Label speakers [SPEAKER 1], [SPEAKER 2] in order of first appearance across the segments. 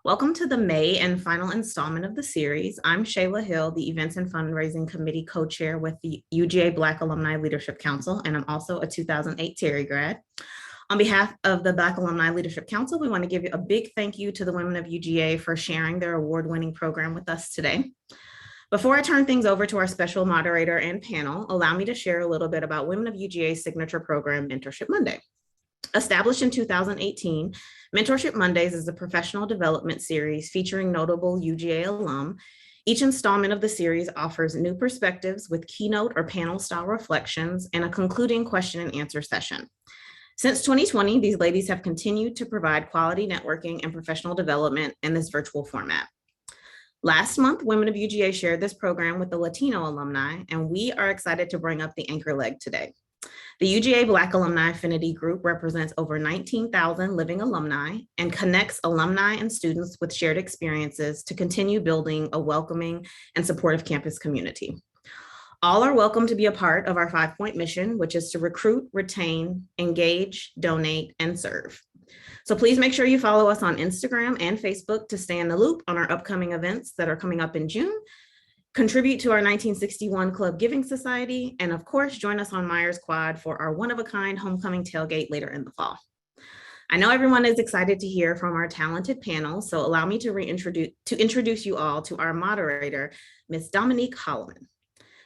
[SPEAKER 1] Welcome to the May and final installment of the series. I'm Shayla Hill, the Events and Fundraising Committee co-chair with the UGA Black Alumni Leadership Council, and I'm also a 2008 Terry grad. On behalf of the Black Alumni Leadership Council, we want to give a big thank you to the women of UGA for sharing their award-winning program with us today. Before I turn things over to our special moderator and panel, allow me to share a little bit about Women of UGA's signature program, Mentorship Monday. Established in 2018, Mentorship Mondays is a professional development series featuring notable UGA alum. Each installment of the series offers new perspectives with keynote or panel style reflections and a concluding question and answer session. Since 2020, these ladies have continued to provide quality networking and professional development in this virtual format. Last month, Women of UGA shared this program with the Latino alumni, and we are excited to bring up the anchor leg today. The UGA Black Alumni Affinity Group represents over 19,000 living alumni and connects alumni and students with shared experiences to continue building a welcoming and supportive campus community. All are welcome to be a part of our 5-point mission, which is to recruit, retain, engage, donate, and serve. So please make sure you follow us on Instagram and Facebook to stay in the loop on our upcoming events that are coming up in June. Contribute to our 1961 Club Giving Society, and of course, join us on Myers Quad for our one-of-a-kind homecoming tailgate later in the fall. I know everyone is excited to hear from our talented panel, so allow me to introduce you all to our moderator, Ms. Dominique Holloman.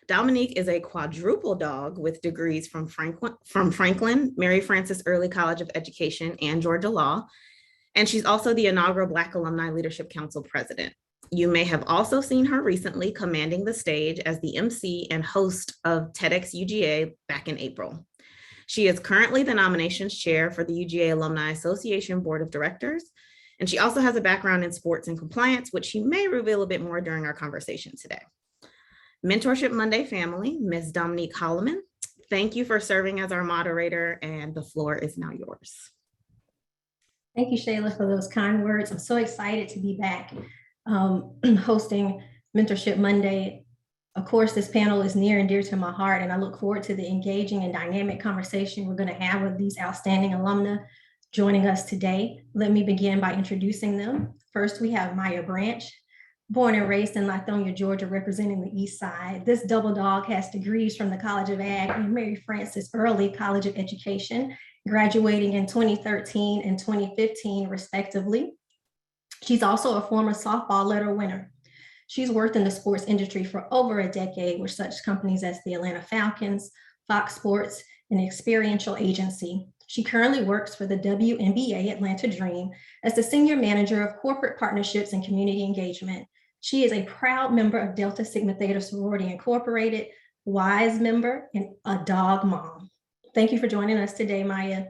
[SPEAKER 1] Dominique is a quadruple dog with degrees from Franklin, Mary Frances Early College of Education, and Georgia Law, and she's also the inaugural Black Alumni Leadership Council president. You may have also seen her recently commanding the stage as the MC and host of TEDx UGA back in April. She is currently the nominations chair for the UGA Alumni Association Board of Directors, and she also has a background in sports and compliance, which she may reveal a bit more during our conversation today. Mentorship Monday family, Ms. Dominique Holloman, thank you for serving as our moderator, and the floor is now yours.
[SPEAKER 2] Thank you, Shayla, for those kind words. I'm so excited to be back hosting Mentorship Monday. Of course, this panel is near and dear to my heart, and I look forward to the engaging and dynamic conversation we're going to have with these outstanding alumna joining us today. Let me begin by introducing them. First, we have Maya Branch, born and raised in Lithonia, Georgia, representing the East Side. This double dog has degrees from the College of Ag and Mary Frances Early College of Education, graduating in 2013 and 2015, respectively. She's also a former softball letter winner. She's worked in the sports industry for over a decade with such companies as the Atlanta Falcons, Fox Sports, and Experiential Agency. She currently works for the WNBA Atlanta Dream as the Senior Manager of Corporate Partnerships and Community Engagement. She is a proud member of Delta Sigma Theta Sorority Incorporated, WISE member, and a dog mom. Thank you for joining us today, Maya.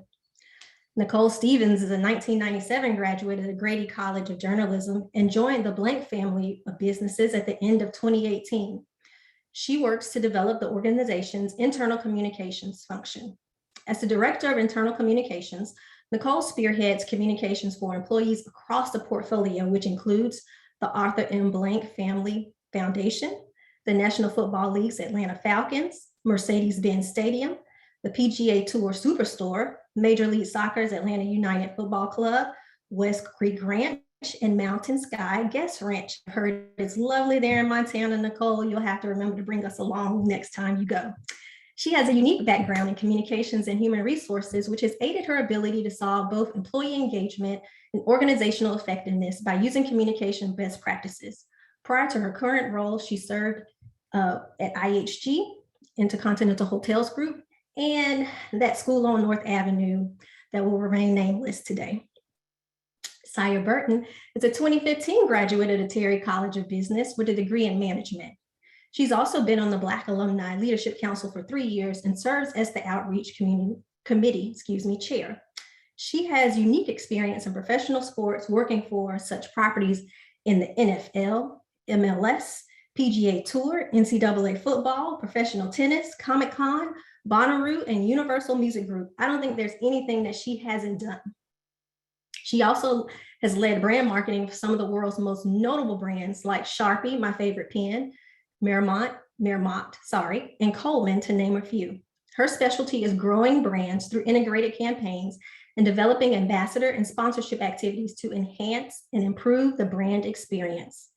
[SPEAKER 2] Nicole Stevens is a 1997 graduate of the Grady College of Journalism and joined the Blank family of businesses at the end of 2018. She works to develop the organization's internal communications function. As the Director of Internal Communications, Nicole spearheads communications for employees across the portfolio, which includes the Arthur M. Blank Family Foundation, the National Football League's Atlanta Falcons, Mercedes-Benz Stadium, the PGA Tour Superstore, Major League Soccer's Atlanta United Football Club, West Creek Ranch, and Mountain Sky Guest Ranch. I heard it's lovely there in Montana, Nicole. You'll have to remember to bring us along next time you go. She has a unique background in communications and human resources, which has aided her ability to solve both employee engagement and organizational effectiveness by using communication best practices. Prior to her current role, she served at IHG, Intercontinental Hotels Group, and that school on North Avenue that will remain nameless today. Saya Burton is a 2015 graduate of the Terry College of Business with a degree in management. She's also been on the Black Alumni Leadership Council for 3 years and serves as the Outreach Committee chair. She has unique experience in professional sports, working for such properties in the NFL, MLS, PGA Tour, NCAA football, professional tennis, Comic-Con, Bonnaroo, and Universal Music Group. I don't think there's anything that she hasn't done. She also has led brand marketing for some of the world's most notable brands like Sharpie, my favorite pen, Mermont, and Coleman, to name a few. Her specialty is growing brands through integrated campaigns and developing ambassador and sponsorship activities to enhance and improve the brand experience.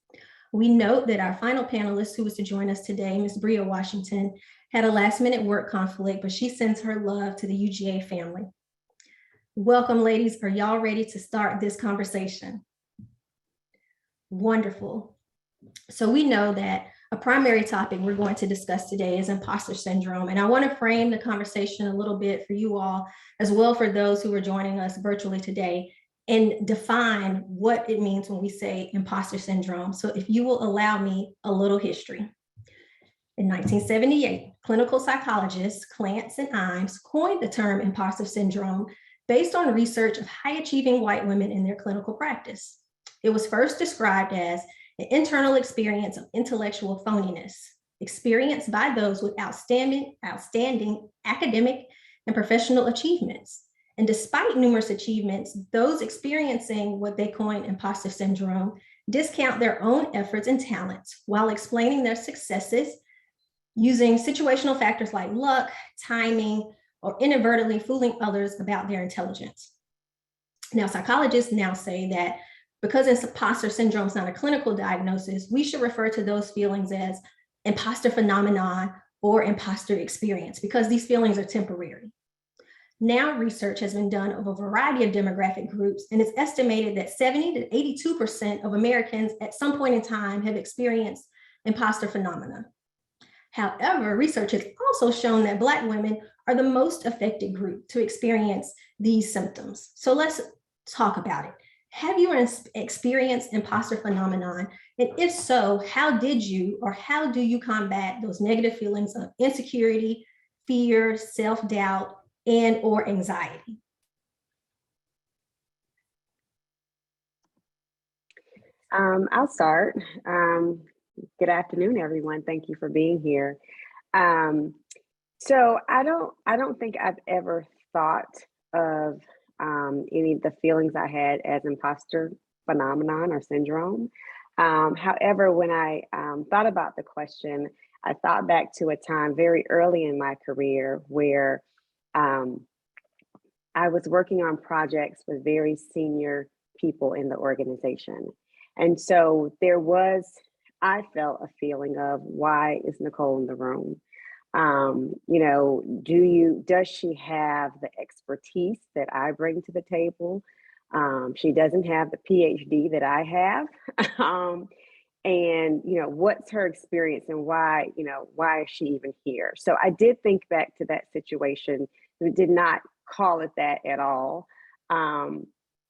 [SPEAKER 2] We note that our final panelist who was to join us today, Ms. Bria Washington, had a last-minute work conflict, but she sends her love to the UGA family. Welcome, ladies. Are y'all ready to start this conversation? Wonderful. So we know that a primary topic we're going to discuss today is imposter syndrome. And I want to frame the conversation a little bit for you all, as well for those who are joining us virtually today, and define what it means when we say imposter syndrome. So if you will allow me a little history. In 1978, clinical psychologists Clance and Imes coined the term imposter syndrome based on research of high-achieving white women in their clinical practice. It was first described as an internal experience of intellectual phoniness, experienced by those with outstanding academic and professional achievements. And despite numerous achievements, those experiencing what they coined imposter syndrome discount their own efforts and talents while explaining their successes using situational factors like luck, timing, or inadvertently fooling others about their intelligence. Now, psychologists now say that because imposter syndrome is not a clinical diagnosis, we should refer to those feelings as imposter phenomenon or imposter experience, because these feelings are temporary. Now, research has been done of a variety of demographic groups, and it's estimated that 70 to 82% of Americans at some point in time have experienced imposter phenomena. However, research has also shown that Black women are the most affected group to experience these symptoms. So let's talk about it. Have you experienced imposter phenomenon? And if so, how did you or how do you combat those negative feelings of insecurity, fear, self-doubt, and or anxiety?
[SPEAKER 3] I'll start. Good afternoon, everyone. Thank you for being here. So I don't think I've ever thought of any of the feelings I had as imposter phenomenon or syndrome. However, when I thought about the question, I thought back to a time very early in my career where I was working on projects with very senior people in the organization. And so I felt a feeling of, why is Nicole in the room? Does she have the expertise that I bring to the table? She doesn't have the PhD that I have. And what's her experience and why is she even here? So I did think back to that situation. We did not call it that at all.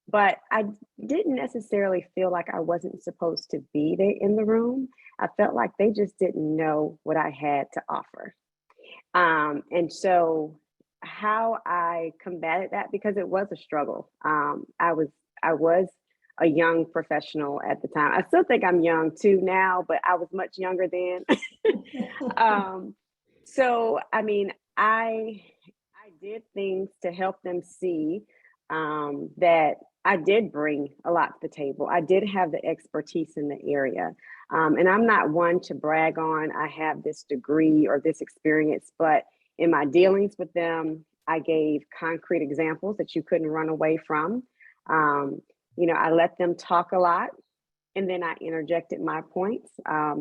[SPEAKER 3] But I didn't necessarily feel like I wasn't supposed to be there in the room. I felt like they just didn't know what I had to offer. And so how I combated that, because it was a struggle. I was a young professional at the time. I still think I'm young too now, but I was much younger then. So, I mean, I did things to help them see that I did bring a lot to the table. I did have the expertise in the area. And I'm not one to brag on, I have this degree or this experience, but in my dealings with them, I gave concrete examples that you couldn't run away from. I let them talk a lot, and then I interjected my points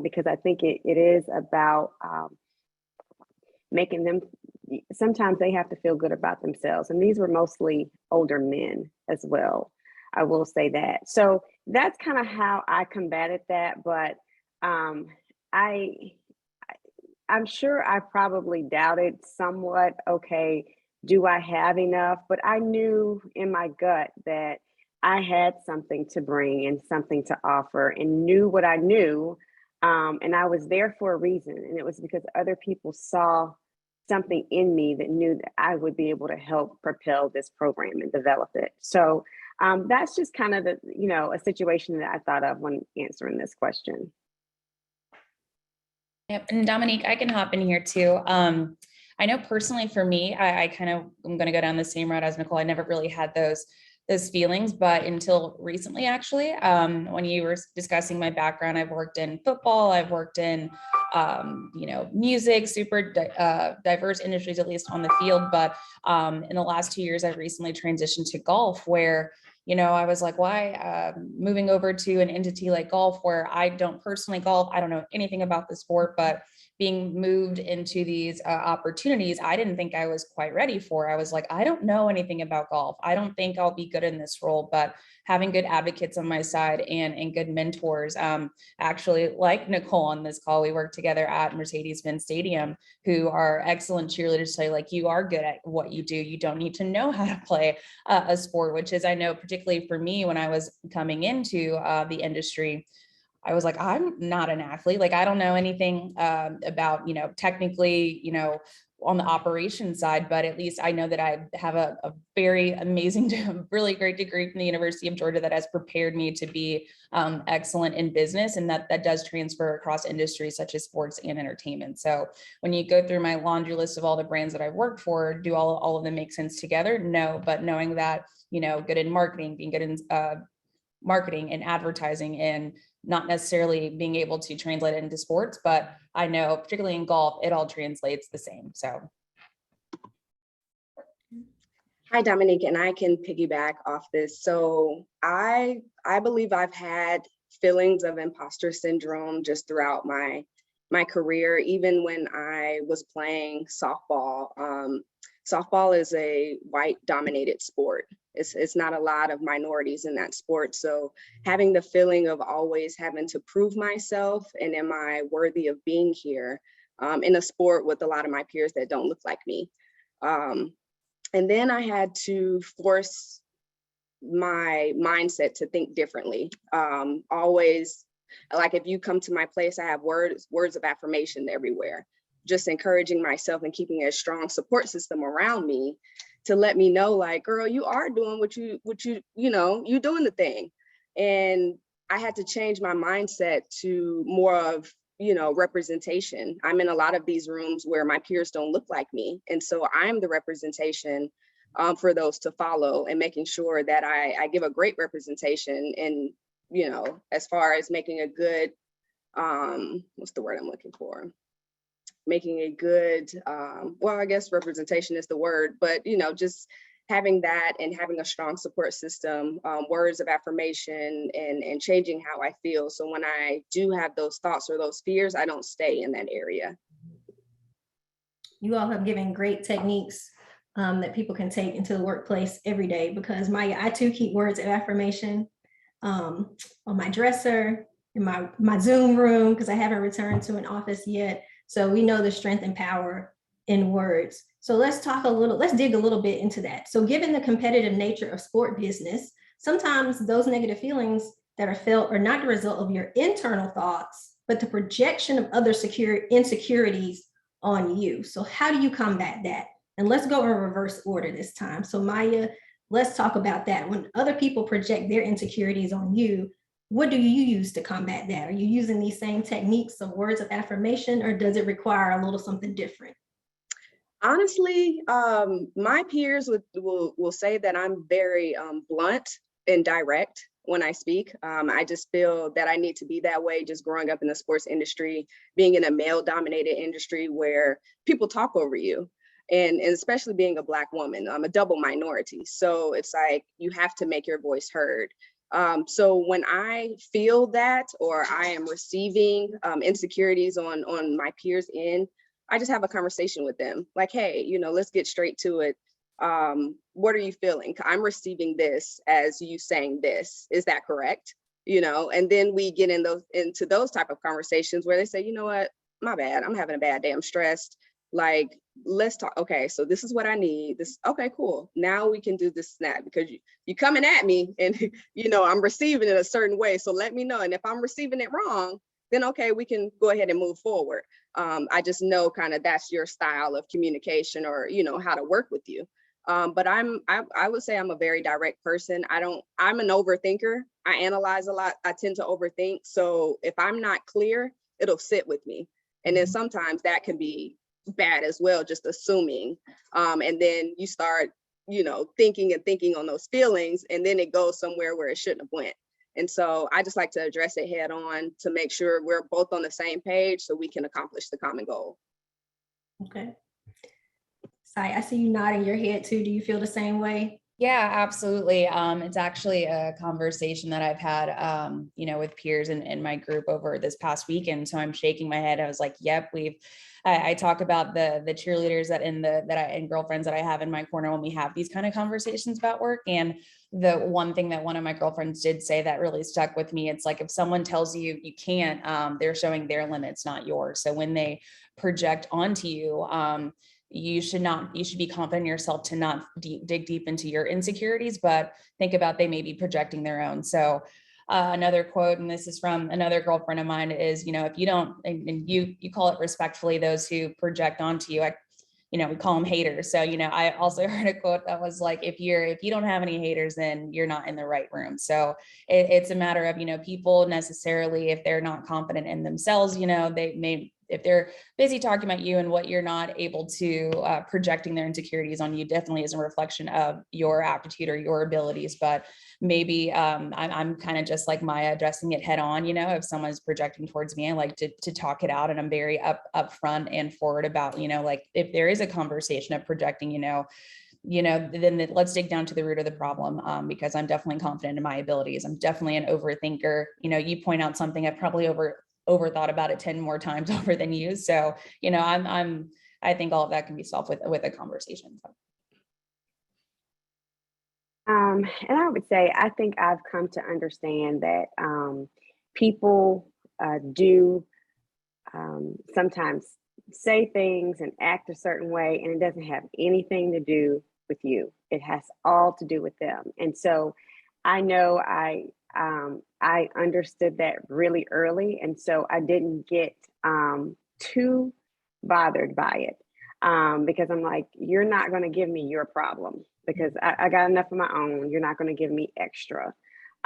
[SPEAKER 3] because I think it is about making them, sometimes they have to feel good about themselves. And these were mostly older men as well. I will say that. So that's kind of how I combated that. But I'm sure I probably doubted somewhat, okay, do I have enough? But I knew in my gut that I had something to bring and something to offer, and knew what I knew. And I was there for a reason. And it was because other people saw something in me that knew that I would be able to help propel this program and develop it. So that's just kind of a situation that I thought of when answering this question.
[SPEAKER 4] Yep, and Dominique, I can hop in here too. I know personally for me, I'm going to go down the same route as Nicole. I never really had those those feelings, but until recently, actually, when you were discussing my background, I've worked in football, I've worked in, music, super diverse industries, at least on the field. But in the last 2 years, I've recently transitioned to golf, where I was like, why moving over to an entity like golf, where I don't personally golf, I don't know anything about the sport, but being moved into these opportunities, I didn't think I was quite ready for. I was like, I don't know anything about golf. I don't think I'll be good in this role, but having good advocates on my side and good mentors, actually like Nicole on this call, we work together at Mercedes-Benz Stadium, who are excellent cheerleaders, say like, you are good at what you do. You don't need to know how to play a sport, which is, I know, particularly for me, when I was coming into the industry, I was like, I'm not an athlete. Like, I don't know anything about, technically, on the operations side, but at least I know that I have a very amazing, really great degree from the University of Georgia that has prepared me to be excellent in business. And that does transfer across industries such as sports and entertainment. So when you go through my laundry list of all the brands that I've worked for, do all of them make sense together? No, but knowing that, good in marketing, being good in marketing and advertising, and not necessarily being able to translate it into sports, but I know particularly in golf, it all translates the same. So.
[SPEAKER 5] Hi, Dominique, and I can piggyback off this. So I believe I've had feelings of imposter syndrome just throughout my career, even when I was playing softball. Softball is a white dominated sport. It's not a lot of minorities in that sport. So having the feeling of always having to prove myself and am I worthy of being here in a sport with a lot of my peers that don't look like me. And then I had to force my mindset to think differently. Always, like if you come to my place, I have words of affirmation everywhere, just encouraging myself and keeping a strong support system around me to let me know, like, girl, you are doing you doing the thing. And I had to change my mindset to more of, representation. I'm in a lot of these rooms where my peers don't look like me. And so I'm the representation for those to follow, and making sure that I give a great representation. And, as far as making a good, what's the word I'm looking for? Making a good, well, I guess representation is the word, but, just having that and having a strong support system, words of affirmation, and changing how I feel. So when I do have those thoughts or those fears, I don't stay in that area.
[SPEAKER 2] You all have given great techniques that people can take into the workplace every day, because I too keep words of affirmation on my dresser, in my Zoom room, because I haven't returned to an office yet. So we know the strength and power in words. So let's dig a little bit into that. So given the competitive nature of sport business, sometimes those negative feelings that are felt are not the result of your internal thoughts, but the projection of other insecurities on you. So how do you combat that? And let's go in reverse order this time. So Maya, let's talk about that. When other people project their insecurities on you, what do you use to combat that? Are you using these same techniques of words of affirmation, or does it require a little something different?
[SPEAKER 5] Honestly, my peers will say that I'm very blunt and direct when I speak. I just feel that I need to be that way, just growing up in the sports industry, being in a male-dominated industry where people talk over you. And especially being a Black woman, I'm a double minority. So it's like, you have to make your voice heard. So when I feel that, or I am receiving insecurities on my peers' end, I just have a conversation with them. Like, hey, let's get straight to it. What are you feeling? I'm receiving this as you saying this. Is that correct? And then we get into those type of conversations where they say, you know what, my bad, I'm having a bad day, I'm stressed. Like, let's talk. Okay, so this is what I need. Okay, cool. Now we can do this snap, because you coming at me and I'm receiving it a certain way. So let me know. And if I'm receiving it wrong, then okay, we can go ahead and move forward. I just know kind of that's your style of communication, or how to work with you. But I would say I'm a very direct person. I'm an overthinker. I analyze a lot. I tend to overthink. So if I'm not clear, it'll sit with me. And then sometimes that can be bad as well, just assuming. And then you start thinking and thinking on those feelings, and then it goes somewhere where it shouldn't have went. And so I just like to address it head on to make sure we're both on the same page so we can accomplish the common goal.
[SPEAKER 2] Okay. Sai, I see you nodding your head too. Do you feel the same way?
[SPEAKER 4] Yeah, absolutely. It's actually a conversation that I've had, with peers in my group over this past weekend. So I'm shaking my head. I was like, yep, I talk about the cheerleaders and girlfriends that I have in my corner when we have these kind of conversations about work. And the one thing that one of my girlfriends did say that really stuck with me, it's like, if someone tells you you can't, they're showing their limits, not yours. So when they project onto you, you should be confident in yourself to not dig deep into your insecurities, but think about they may be projecting their own. So another quote, and this is from another girlfriend of mine, is, if you don't, and you call it respectfully, those who project onto you, we call them haters. So, I also heard a quote that was like, if you don't have any haters, then you're not in the right room. So it's a matter of, people necessarily, if they're not confident in themselves, if they're busy talking about you and what you're not able to projecting their insecurities on you, definitely is a reflection of your aptitude or your abilities. But maybe I'm kind of just like Maya, addressing it head on. If someone's projecting towards me, I like to talk it out, and I'm very upfront and forward about, like, if there is a conversation of projecting, then let's dig down to the root of the problem, because I'm definitely confident in my abilities. I'm definitely an overthinker. You point out something, I've probably overthought about it 10 more times over than you. So, I think all of that can be solved with a conversation. So.
[SPEAKER 3] And I would say, I think I've come to understand that people do sometimes say things and act a certain way, and it doesn't have anything to do with you. It has all to do with them. And so I know I understood that really early. And so I didn't get too bothered by it, because I'm like, you're not going to give me your problem, because I got enough of my own. You're not going to give me extra.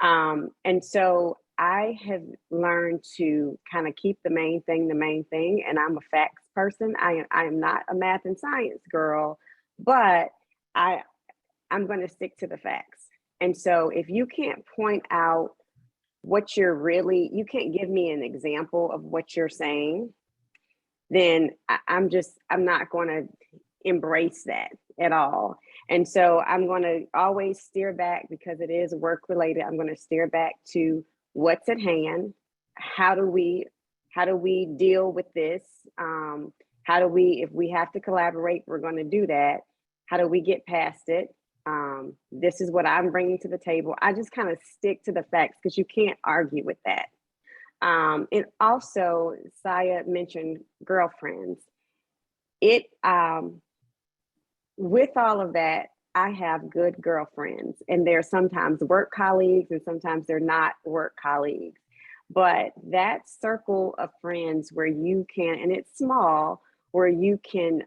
[SPEAKER 3] And so I have learned to kind of keep the main thing, and I'm a facts person. I am not a math and science girl, but I'm going to stick to the facts. And so if you can't point out what you can't give me an example of what you're saying, then I'm not going to embrace that at all. And so I'm going to always steer back, because it is work related. I'm going to steer back to what's at hand. How do we deal with this? If we have to collaborate, we're going to do that. How do we get past it? This is what I'm bringing to the table. I just kind of stick to the facts, because you can't argue with that. And also, Saya mentioned girlfriends. With all of that, I have good girlfriends, and they're sometimes work colleagues and sometimes they're not work colleagues. But that circle of friends where you can, and it's small, where you can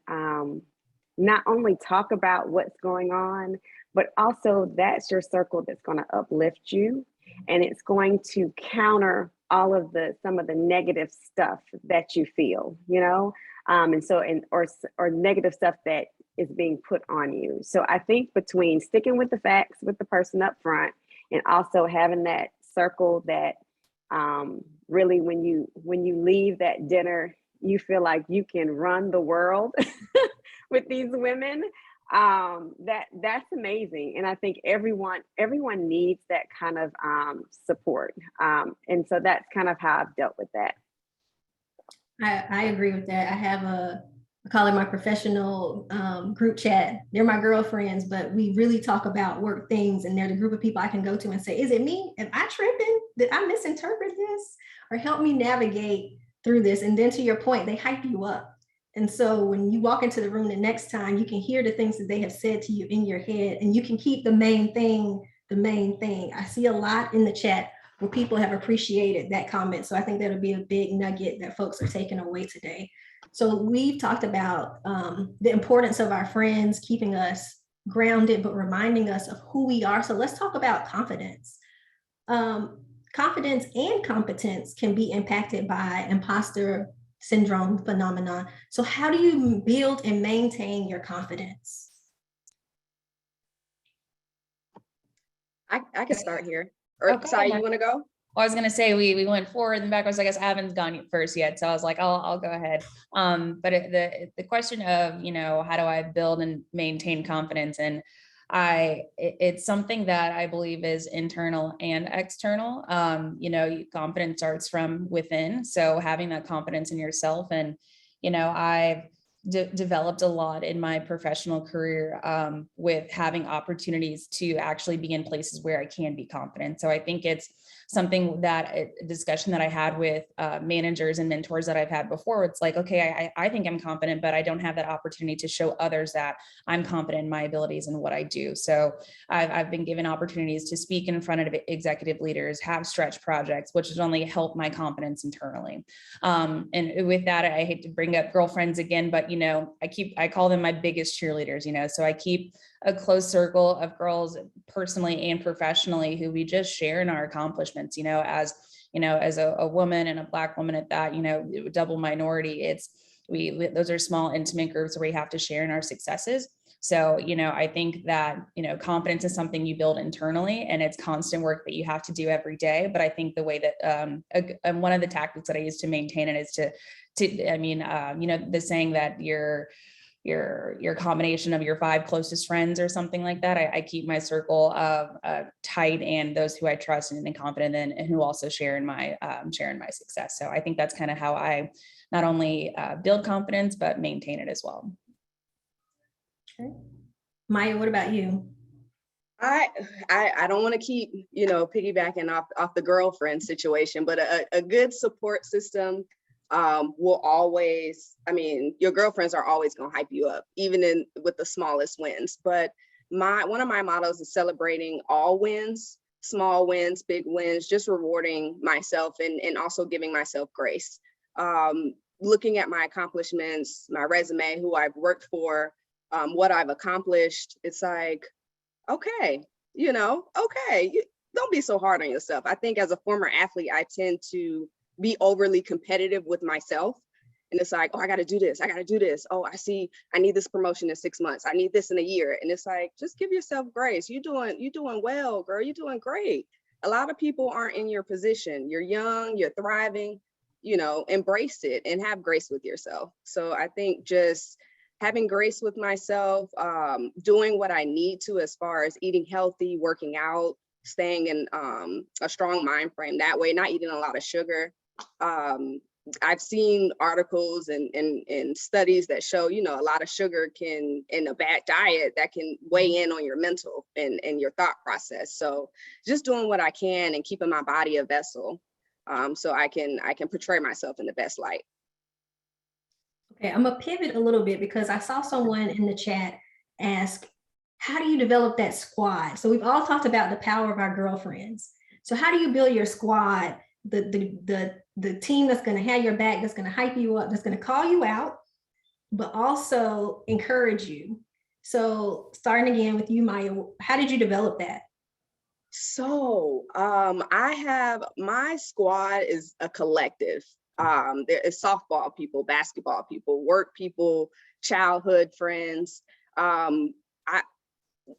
[SPEAKER 3] not only talk about what's going on, but also that's your circle that's going to uplift you, and it's going to counter all of some of the negative stuff that you feel, or negative stuff that is being put on you. So I think between sticking with the facts with the person up front, and also having that circle that really, when you leave that dinner, you feel like you can run the world with these women. That's amazing. And I think everyone needs that kind of support. And so that's kind of how I've dealt with that.
[SPEAKER 2] I agree with that. I have I call it my professional group chat. They're my girlfriends, but we really talk about work things, and they're the group of people I can go to and say, is it me? Am I tripping? Did I misinterpret this? Or help me navigate through this. And then to your point, they hype you up. And so when you walk into the room the next time, you can hear the things that they have said to you in your head, and you can keep the main thing. I see a lot in the chat where people have appreciated that comment. So I think that'll be a big nugget that folks are taking away today. So we've talked about the importance of our friends, keeping us grounded, but reminding us of who we are. So let's talk about confidence. Confidence and competence can be impacted by imposter syndrome phenomenon. So how do you build and maintain your confidence?
[SPEAKER 5] I can start here. Or
[SPEAKER 4] Okay.
[SPEAKER 5] Sai, you want to go?
[SPEAKER 4] Well, I was gonna say we went forward and backwards. I guess I haven't gone first yet, so I was like, I'll go ahead. But the question of how do I build and maintain confidence, and it's something that I believe is internal and external. Confidence starts from within, so having that confidence in yourself, and I've developed a lot in my professional career with having opportunities to actually be in places where I can be confident. So I think it's something that a discussion that I had with managers and mentors that I've had before. It's like, okay, I think I'm confident, but I don't have that opportunity to show others that I'm confident in my abilities and what I do. So I've been given opportunities to speak in front of executive leaders, have stretch projects, which has only helped my confidence internally. And with that, I hate to bring up girlfriends again, but I call them my biggest cheerleaders, so I keep a close circle of girls personally and professionally who we just share in our accomplishments, as a woman and a Black woman at that, double minority, those are small, intimate groups where we have to share in our successes. So, I think that, confidence is something you build internally, and it's constant work that you have to do every day. But I think the way that, and one of the tactics that I use to maintain it is the saying that your combination of your 5 closest friends or something like that. I keep my circle tight, and those who I trust and confident in, and who also share in my success. So I think that's kind of how I not only build confidence, but maintain it as well.
[SPEAKER 2] Okay. Maya, what about you?
[SPEAKER 5] I don't want to keep, piggybacking off the girlfriend situation, but a good support system will always, your girlfriends are always going to hype you up, even with the smallest wins. But one of my mottos is celebrating all wins, small wins, big wins, just rewarding myself and also giving myself grace. Looking at my accomplishments, my resume, who I've worked for, what I've accomplished, it's like, okay, don't be so hard on yourself. I think as a former athlete, I tend to be overly competitive with myself. And it's like, oh, I got to do this. I got to do this. Oh, I need this promotion in 6 months. I need this in a year. And it's like, just give yourself grace. You're doing well, girl. You're doing great. A lot of people aren't in your position. You're young, you're thriving, embrace it and have grace with yourself. So I think just having grace with myself, doing what I need to as far as eating healthy, working out, staying in a strong mind frame that way, not eating a lot of sugar. I've seen articles and studies that show, a lot of sugar in a bad diet that can weigh in on your mental and your thought process. So just doing what I can and keeping my body a vessel so I can portray myself in the best light.
[SPEAKER 2] Okay, I'm gonna pivot a little bit because I saw someone in the chat ask, how do you develop that squad? So we've all talked about the power of our girlfriends. So how do you build your squad, the team that's gonna have your back, that's gonna hype you up, that's gonna call you out, but also encourage you? So starting again with you, Maya, how did you develop that?
[SPEAKER 5] So my squad is a collective. There is softball people, basketball people, work people, childhood friends.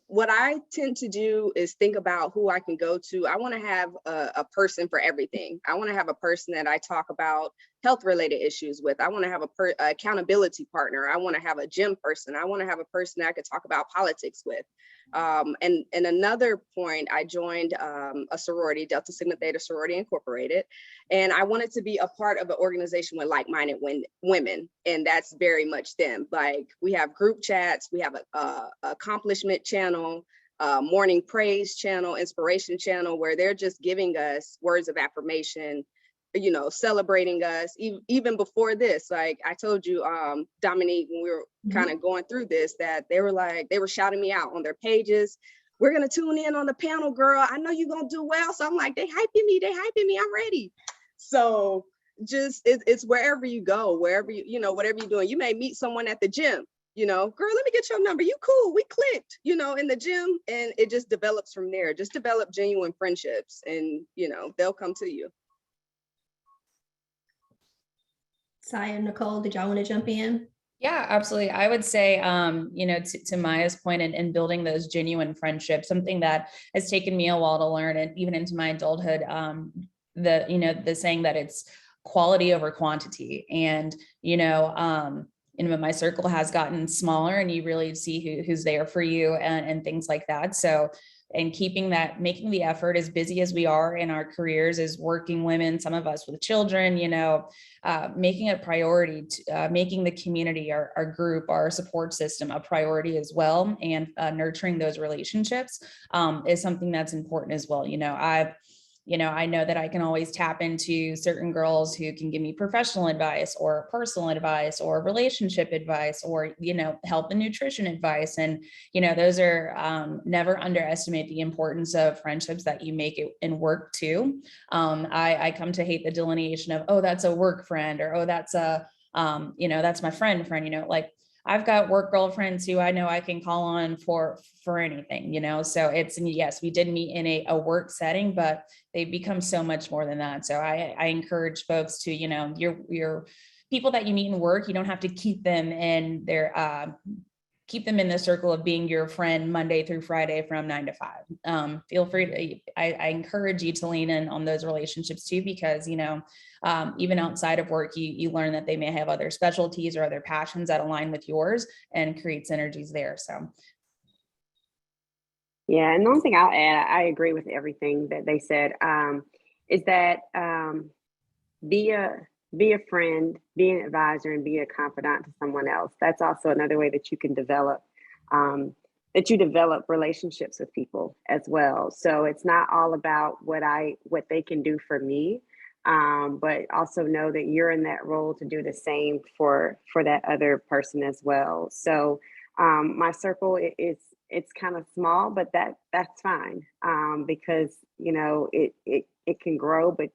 [SPEAKER 5] What I tend to do is think about who I can go to. I want to have a person for everything. I want to have a person that I talk about health-related issues with. I want to have a accountability partner. I want to have a gym person. I want to have a person that I could talk about politics with. And another point, I joined a sorority, Delta Sigma Theta Sorority Incorporated, and I wanted to be a part of an organization with like-minded women, and that's very much them. Like, we have group chats, we have a accomplishment channel, morning praise channel, inspiration channel, where they're just giving us words of affirmation, celebrating us. Even before this, like I told you, Dominique, when we were kind of going through this, that they were shouting me out on their pages. We're going to tune in on the panel, girl. I know you're going to do well. So I'm like, they hyping me. I'm ready. So just, it's wherever you go, wherever whatever you're doing. You may meet someone at the gym, girl, let me get your number. You cool. We clicked, in the gym, and it just develops from there. Just develop genuine friendships, and, they'll come to you.
[SPEAKER 2] Saya, Nicole, did y'all want to jump in?
[SPEAKER 4] Yeah, absolutely. I would say, to Maya's point in building those genuine friendships, something that has taken me a while to learn, and even into my adulthood, the saying that it's quality over quantity. And, my circle has gotten smaller, and you really see who's there for you, and things like that. So, and making the effort, as busy as we are in our careers as working women, some of us with children, making it a priority, making the community, our group, our support system a priority as well, and nurturing those relationships is something that's important as well. I know that I can always tap into certain girls who can give me professional advice or personal advice or relationship advice or, health and nutrition advice. And, those are never underestimate the importance of friendships that you make it in work too. I come to hate the delineation of, oh, that's a work friend, or, oh, that's that's my friend, like, I've got work girlfriends who I know I can call on for anything, so yes, we did meet in a work setting, but they've become so much more than that. So I encourage folks to, your people that you meet in work, you don't have to keep them in the circle of being your friend Monday through Friday from 9 to 5. Feel free to, I encourage you to lean in on those relationships too, because, even outside of work, you learn that they may have other specialties or other passions that align with yours and create synergies there. So.
[SPEAKER 3] Yeah, and the only thing I'll add, I agree with everything that they said, is that be a friend, be an advisor, and be a confidant to someone else. That's also another way that you can develop relationships with people as well. So it's not all about what they can do for me, but also know that you're in that role to do the same for that other person as well. So my circle it's kind of small, but that's fine, because it can grow. But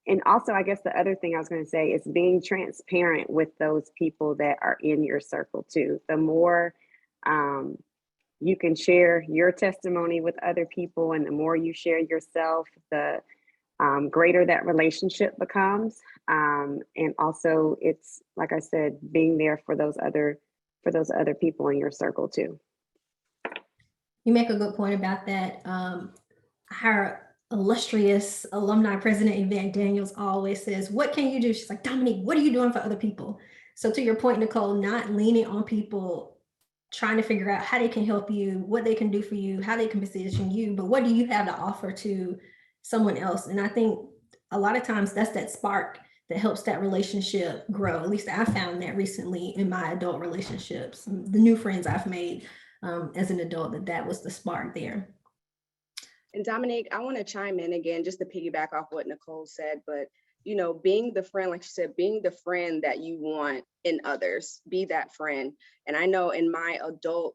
[SPEAKER 3] and also, I guess the other thing I was going to say is being transparent with those people that are in your circle too. The more you can share your testimony with other people, and the more you share yourself, the greater that relationship becomes. And also, it's like I said, being there for those other people in your circle too.
[SPEAKER 2] You make a good point about that. Our illustrious alumni president, Yvette Daniels, always says, what can you do? She's like, Dominique, what are you doing for other people? So to your point, Nicole, not leaning on people, trying to figure out how they can help you, what they can do for you, how they can position you, but what do you have to offer to someone else? And I think a lot of times that's that spark that helps that relationship grow. At least I found that recently in my adult relationships, the new friends I've made as an adult, that was the spark there.
[SPEAKER 5] And Dominique, I want to chime in again, just to piggyback off what Nicole said, but being the friend, like you said, being the friend that you want in others, be that friend. And I know in my adult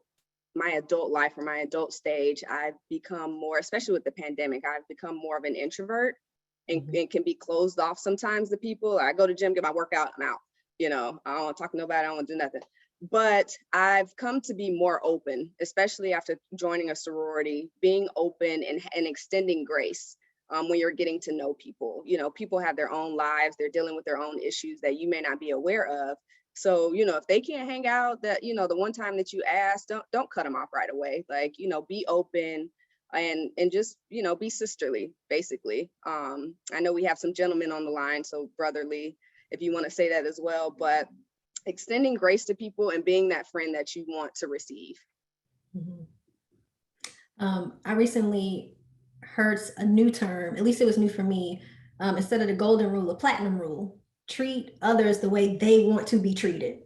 [SPEAKER 5] life, or my adult stage, I've become more, especially with the pandemic, I've become more of an introvert, and can be closed off sometimes to people. I go to gym, get my workout, I'm out. I don't want to talk to nobody, I don't want to do nothing. But I've come to be more open, especially after joining a sorority, being open and extending grace when you're getting to know people. People have their own lives, they're dealing with their own issues that you may not be aware of. So, if they can't hang out, that, the one time that you ask, don't cut them off right away. Like, be open and just, be sisterly, basically. I know we have some gentlemen on the line, so brotherly, if you want to say that as well, but extending grace to people and being that friend that you want to receive.
[SPEAKER 2] I recently heard a new term, at least it was new for me. Instead of the golden rule, the platinum rule: treat others the way they want to be treated.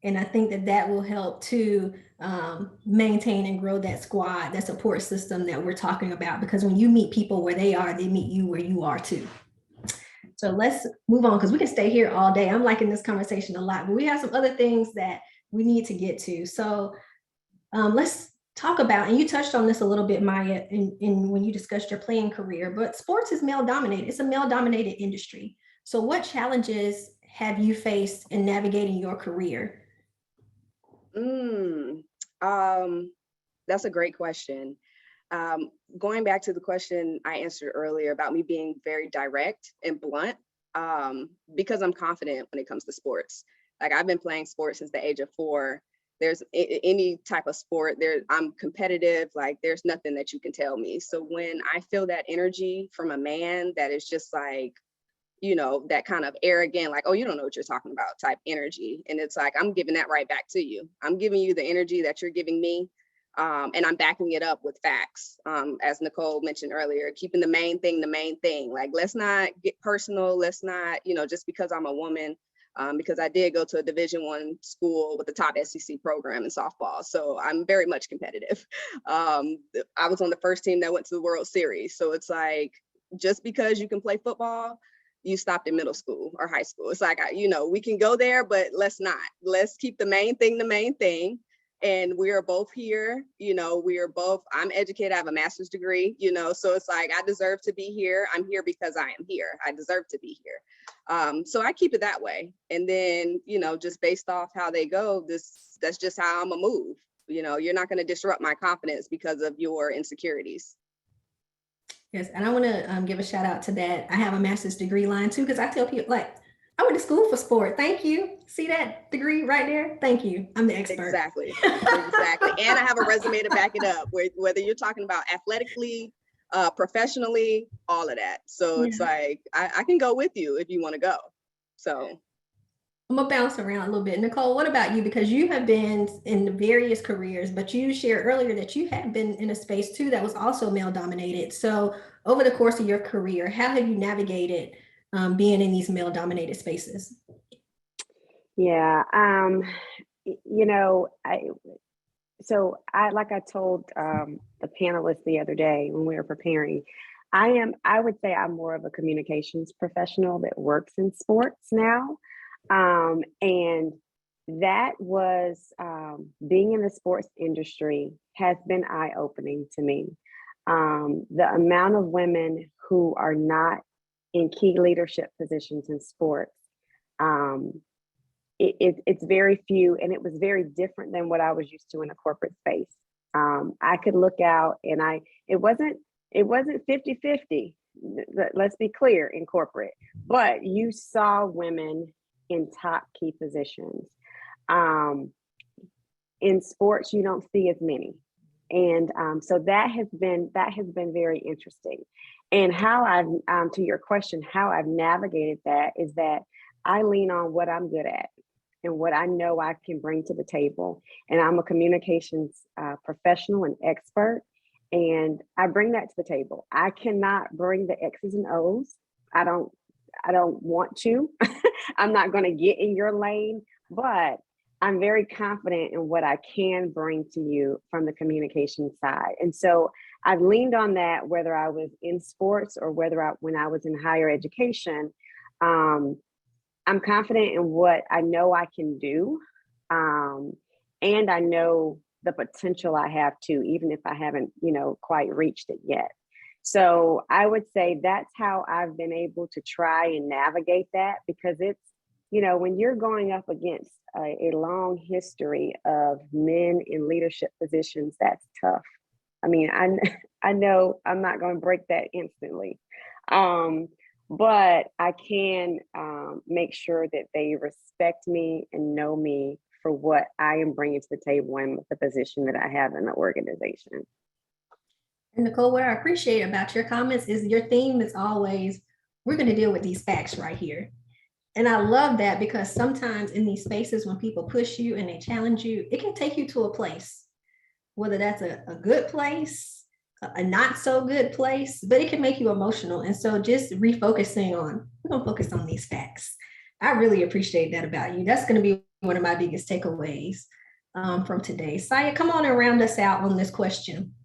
[SPEAKER 2] And I think that will help to maintain and grow that squad, that support system that we're talking about, because when you meet people where they are, they meet you where you are too. So let's move on, because we can stay here all day. I'm liking this conversation a lot, but we have some other things that we need to get to. So let's talk about, and you touched on this a little bit, Maya, in when you discussed your playing career, but sports is male dominated. It's a male dominated industry. So what challenges have you faced in navigating your career?
[SPEAKER 5] That's a great question. Going back to the question I answered earlier about me being very direct and blunt, because I'm confident when it comes to sports. Like I've been playing sports since the age of 4. There's any type of sport there, I'm competitive. Like there's nothing that you can tell me. So when I feel that energy from a man that is just like, you know, that kind of arrogant, like, oh, you don't know what you're talking about type energy. And it's like, I'm giving that right back to you. I'm giving you the energy that you're giving me. And I'm backing it up with facts. As Nicole mentioned earlier, keeping the main thing, like, let's not get personal. Let's not, you know, just because I'm a woman, because I did go to a Division I school with the top SEC program in softball. So I'm very much competitive. I was on the first team that went to the World Series. So it's like, just because you can play football, you stopped in middle school or high school. It's like, you know, we can go there, but let's not. Let's keep the main thing. And we are both here, you know, we are both, I'm educated, I have a master's degree, you know, so it's like, I deserve to be here. I'm here because I am here. I deserve to be here. So I keep it that way. And then, you know, just based off how they go, that's just how I'm gonna move. You know, you're not going to disrupt my confidence because of your insecurities.
[SPEAKER 2] Yes, and I want to give a shout out to that. I have a master's degree line too, because I tell people, like, I went to school for sport. Thank you. See that degree right there? Thank you. I'm the expert.
[SPEAKER 5] Exactly. And I have a resume to back it up, whether you're talking about athletically, professionally, all of that. So it's like, I can go with you if you want to go. So
[SPEAKER 2] I'm gonna bounce around a little bit. Nicole, what about you? Because you have been in various careers, but you shared earlier that you had been in a space too that was also male dominated. So over the course of your career, how have you navigated being in these male dominated spaces?
[SPEAKER 3] Yeah, you know, like I told the panelists the other day when we were preparing, I would say I'm more of a communications professional that works in sports now. And that was being in the sports industry has been eye-opening to me. The amount of women who are not in key leadership positions in sports, it's very few, and it was very different than what I was used to in a corporate space. I could look out and it wasn't 50-50, let's be clear, in corporate, but you saw women in top key positions. In sports, you don't see as many. And so that has been very interesting. And how I've, to your question, how I've navigated that is that I lean on what I'm good at and what I know I can bring to the table. And I'm a communications professional and expert, and I bring that to the table. I cannot bring the X's and O's. I don't want to. I'm not going to get in your lane, but I'm very confident in what I can bring to you from the communication side. And so I've leaned on that, whether I was in sports or when I was in higher education. I'm confident in what I know I can do. And I know the potential I have too, even if I haven't, quite reached it yet. So I would say that's how I've been able to try and navigate that, because it's, when you're going up against a long history of men in leadership positions, that's tough. I mean, I know I'm not going to break that instantly, but I can make sure that they respect me and know me for what I am bringing to the table and the position that I have in the organization.
[SPEAKER 2] And Nicole, what I appreciate about your comments is your theme is always, we're going to deal with these facts right here. And I love that, because sometimes in these spaces, when people push you and they challenge you, it can take you to a place, whether that's a good place, a not so good place, but it can make you emotional. And so just refocusing on, we're going to focus on these facts. I really appreciate that about you. That's going to be one of my biggest takeaways from today. Saya, come on and round us out on this question.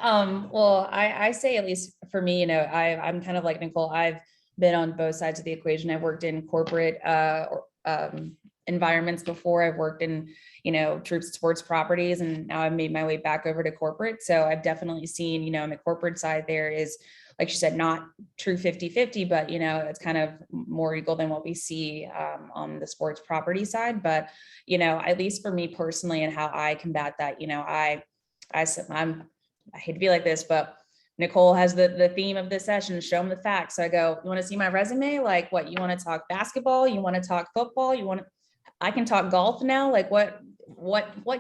[SPEAKER 4] Well, I say, at least for me, I'm kind of like Nicole. I've been on both sides of the equation. I've worked in corporate environments before. I've worked in, troop sports properties, and now I've made my way back over to corporate. So I've definitely seen, on the corporate side, there is, like you said, not true 50-50, but, it's kind of more equal than what we see on the sports property side. But, at least for me personally, and how I combat that, I hate to be like this, but Nicole has the theme of this session, show them the facts. So I go, you want to see my resume? Like, what, you want to talk basketball? You want to talk football? I can talk golf now. Like what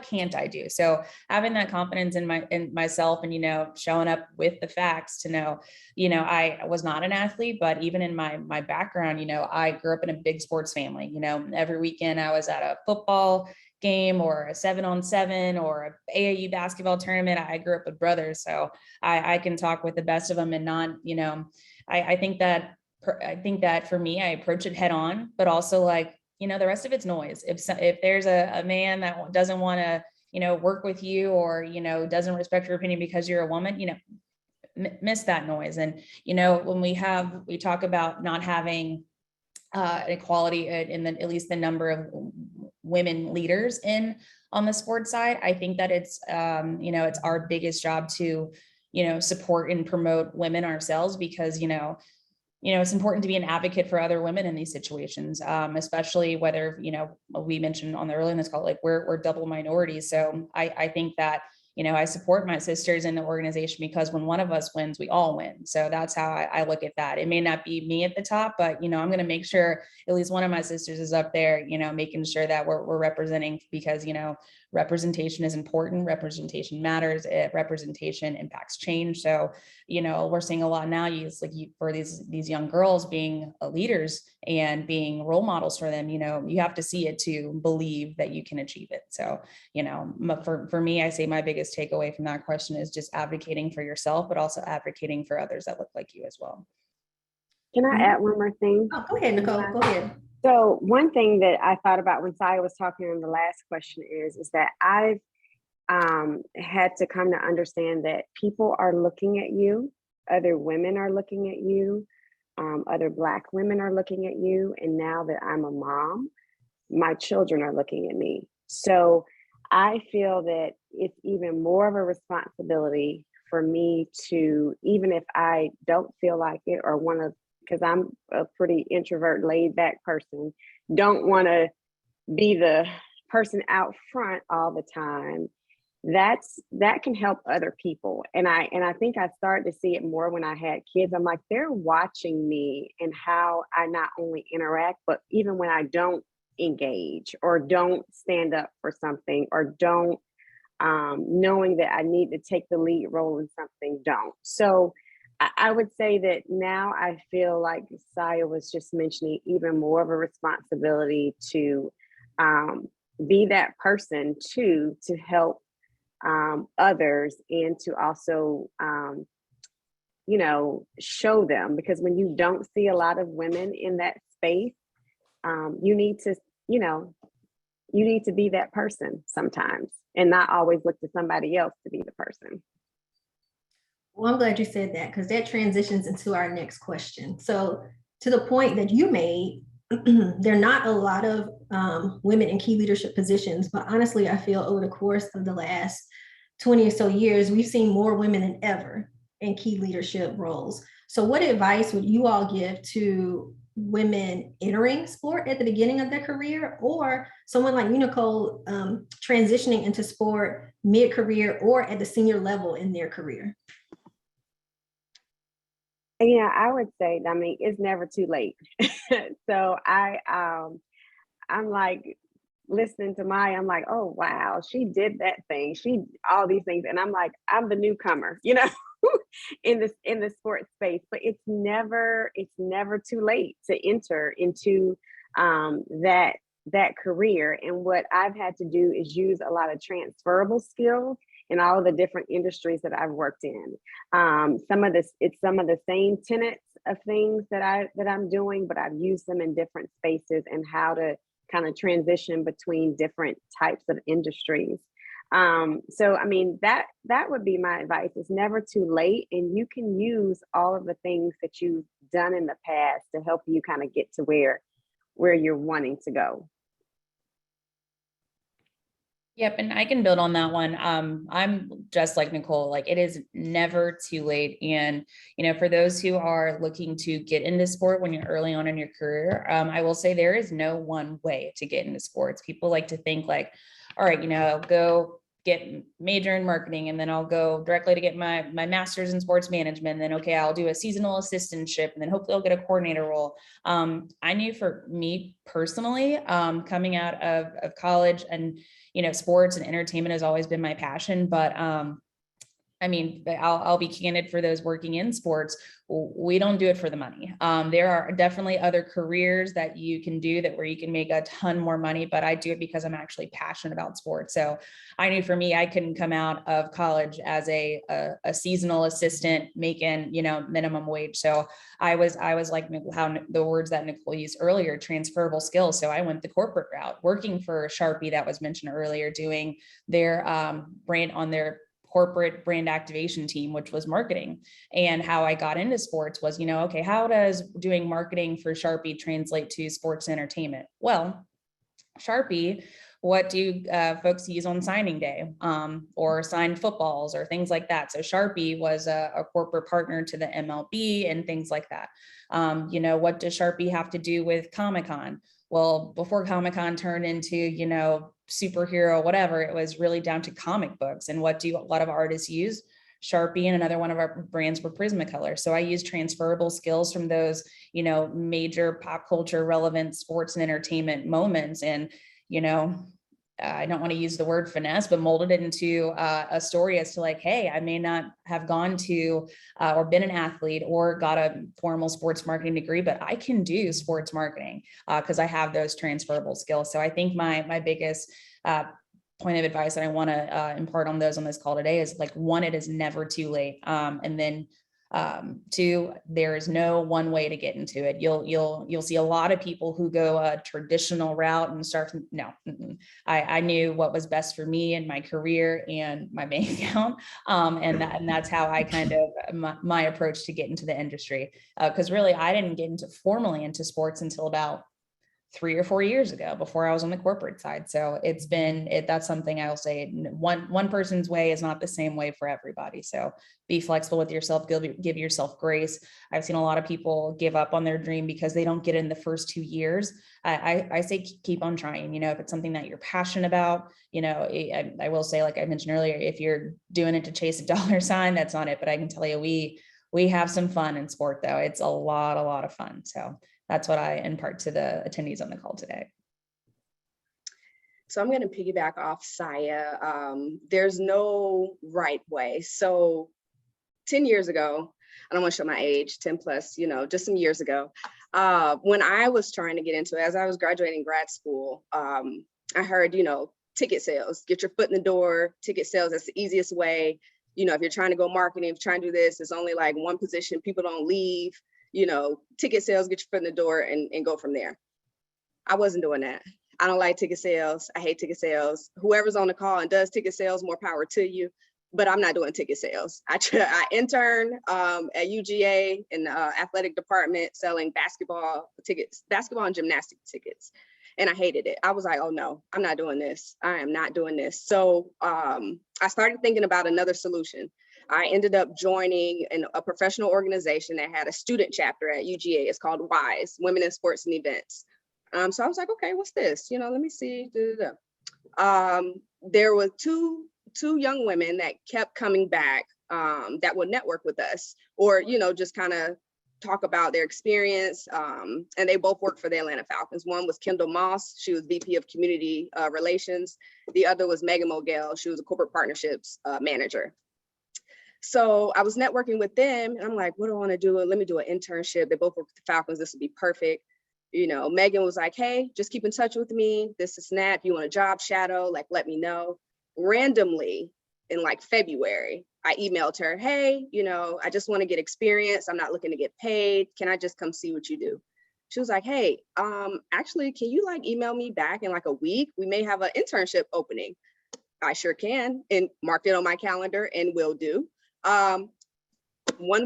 [SPEAKER 4] can't I do? So having that confidence in myself and, showing up with the facts to know, I was not an athlete, but even in my background, I grew up in a big sports family. Every weekend I was at a football game or a 7-on-7 or a AAU basketball tournament. I grew up with brothers, so I can talk with the best of them and not, I think that for me, I approach it head on, but also like, the rest of it's noise. If there's a man that doesn't want to, work with you or, doesn't respect your opinion because you're a woman, miss that noise. And, when we talk about not having equality in at least the number of women leaders on the sports side, I think that it's, it's our biggest job to, support and promote women ourselves because, it's important to be an advocate for other women in these situations, especially whether, we mentioned on the early in this call, like we're double minorities. So I think that, I support my sisters in the organization because when one of us wins, we all win. So that's how I look at that. It may not be me at the top, but, I'm going to make sure at least one of my sisters is up there, making sure that we're representing because, representation is important. Representation matters. Representation impacts change. So, we're seeing a lot now for these young girls being leaders and being role models for them, you have to see it to believe that you can achieve it. So, for me, I say my biggest takeaway from that question is just advocating for yourself, but also advocating for others that look like you as well.
[SPEAKER 3] Can I add one more thing?
[SPEAKER 2] Oh, go ahead, Nicole. Go ahead.
[SPEAKER 3] So one thing that I thought about when Saya was talking on the last question is that I've had to come to understand that people are looking at you, other women are looking at you, other Black women are looking at you. And now that I'm a mom, my children are looking at me. So I feel that it's even more of a responsibility for me to, even if I don't feel like it or want to, because I'm a pretty introvert, laid back person, don't want to be the person out front all the time. That can help other people. And I think I started to see it more when I had kids. I'm like, they're watching me and how I not only interact, but even when I don't engage or don't stand up for something or don't knowing that I need to take the lead role in something, don't. So I would say that now I feel like Saya was just mentioning even more of a responsibility to be that person too, to help others and to also, show them, because when you don't see a lot of women in that space, you need to be that person sometimes and not always look to somebody else to be the person.
[SPEAKER 2] Well, I'm glad you said that because that transitions into our next question. So to the point that you made, there are not a lot of women in key leadership positions, but honestly, I feel over the course of the last 20 or so years, we've seen more women than ever in key leadership roles. So what advice would you all give to women entering sport at the beginning of their career, or someone like you, Nicole, transitioning into sport mid-career or at the senior level in their career?
[SPEAKER 3] Yeah, I would say, it's never too late. So I'm like listening to Maya, I'm like, oh, wow, she did that thing. All these things. And I'm like, I'm the newcomer, in the sports space, but it's never too late to enter into that career. And what I've had to do is use a lot of transferable skills in all of the different industries that I've worked in. It's some of the same tenets of things that I'm doing, but I've used them in different spaces and how to kind of transition between different types of industries. So that would be my advice. It's never too late, and you can use all of the things that you've done in the past to help you kind of get to where you're wanting to go.
[SPEAKER 4] Yep. And I can build on that one. I'm just like Nicole, like it is never too late. And, for those who are looking to get into sport when you're early on in your career, I will say there is no one way to get into sports. People like to think like, all right, go get major in marketing, and then I'll go directly to get my master's in sports management. And then, okay, I'll do a seasonal assistantship, and then hopefully I'll get a coordinator role. I knew for me personally, coming out of college, and, sports and entertainment has always been my passion, but, I mean, I'll be candid, for those working in sports, we don't do it for the money. There are definitely other careers that you can do where you can make a ton more money, but I do it because I'm actually passionate about sports. So I knew for me, I couldn't come out of college as a seasonal assistant making, minimum wage. So I was like how the words that Nicole used earlier, transferable skills. So I went the corporate route, working for Sharpie, that was mentioned earlier, doing their brand on their corporate brand activation team, which was marketing. And how I got into sports was, okay, how does doing marketing for Sharpie translate to sports entertainment? Well, Sharpie, what do folks use on signing day, or signed footballs or things like that? So Sharpie was a corporate partner to the MLB and things like that. What does Sharpie have to do with Comic-Con? Well, before Comic-Con turned into, superhero, whatever, it was really down to comic books. And what do a lot of artists use? Sharpie, and another one of our brands were Prismacolor. So I use transferable skills from those, major pop culture relevant sports and entertainment moments. And, I don't want to use the word finesse, but molded it into a story as to like, hey, I may not have gone to or been an athlete or got a formal sports marketing degree, but I can do sports marketing because I have those transferable skills. So I think my biggest point of advice that I want to impart on those on this call today is, like, one, it is never too late. And then two, there is no one way to get into it. You'll see a lot of people who go a traditional route and start from, no, I knew what was best for me and my career and my bank account. And that's how I kind of, my approach to get into the industry. Cause really I didn't get formally into sports until about 3 or 4 years ago, before I was on the corporate side. So that's something I'll say, one person's way is not the same way for everybody. So be flexible with yourself, give yourself grace. I've seen a lot of people give up on their dream because they don't get in the first 2 years. I say, keep on trying. If it's something that you're passionate about, I will say, like I mentioned earlier, if you're doing it to chase a dollar sign, that's not it. But I can tell you, we have some fun in sport, though. It's a lot of fun. So that's what I impart to the attendees on the call today.
[SPEAKER 5] So I'm going to piggyback off Saya. There's no right way. So 10 years ago, I don't want to show my age, 10 plus, just some years ago, when I was trying to get into it, as I was graduating grad school, I heard, ticket sales, get your foot in the door, ticket sales, that's the easiest way. If you're trying to go marketing, if you're trying to do this, it's only like one position, people don't leave. Ticket sales, get your foot in the door and go from there. I wasn't doing that. I don't like ticket sales. I hate ticket sales. Whoever's on the call and does ticket sales, more power to you. But I'm not doing ticket sales. I interned at UGA in the athletic department selling basketball and gymnastic tickets. And I hated it. I was like, oh no, I'm not doing this. I am not doing this. So I started thinking about another solution. I ended up joining a professional organization that had a student chapter at UGA. It's called WISE, Women in Sports and Events. So I was like, okay, what's this? Let me see. There were two young women that kept coming back that would network with us, or, just kind of talk about their experience. And they both worked for the Atlanta Falcons. One was Kendall Moss. She was VP of Community Relations. The other was Megan Mogel. She was a corporate partnerships manager. So I was networking with them and I'm like, what do I want to do? Let me do an internship. They both work with the Falcons. This would be perfect. Megan was like, hey, just keep in touch with me. This is Snap. You want a job shadow? Like, let me know. Randomly in like February, I emailed her, hey, I just want to get experience. I'm not looking to get paid. Can I just come see what you do? She was like, hey, actually, can you email me back in like a week? We may have an internship opening. I sure can, and marked it on my calendar and will do. 1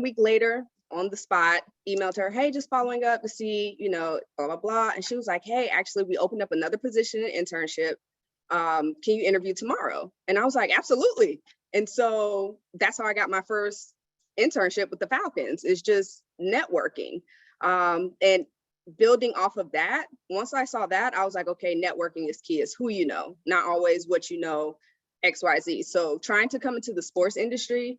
[SPEAKER 5] week later, on the spot, emailed her, hey, just following up to see, blah, blah, blah. And she was like, hey, actually, we opened up another position in internship. Can you interview tomorrow? And I was like, absolutely. And so that's how I got my first internship with the Falcons, is just networking. And building off of that, once I saw that, I was like, okay, networking is key. It's who you know, not always what you know. XYZ. So trying to come into the sports industry,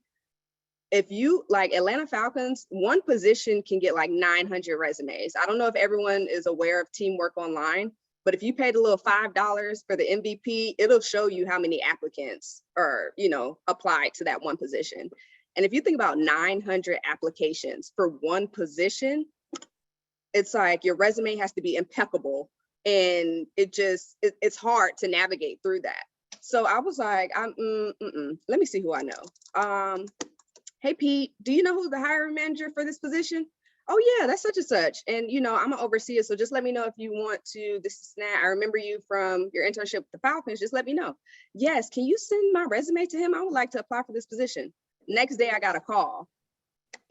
[SPEAKER 5] if you like Atlanta Falcons, one position can get like 900 resumes. I don't know if everyone is aware of Teamwork Online, but if you paid a little $5 for the MVP, it'll show you how many applicants are, applied to that one position. And if you think about 900 applications for one position, it's like your resume has to be impeccable, and it's hard to navigate through that. So I was like, let me see who I know. Hey, Pete, do you know who's the hiring manager for this position? Oh yeah, that's such and such. And I'm an overseer, so just let me know if you want to, this is that. I remember you from your internship with the Falcons, just let me know. Yes, can you send my resume to him? I would like to apply for this position. Next day I got a call.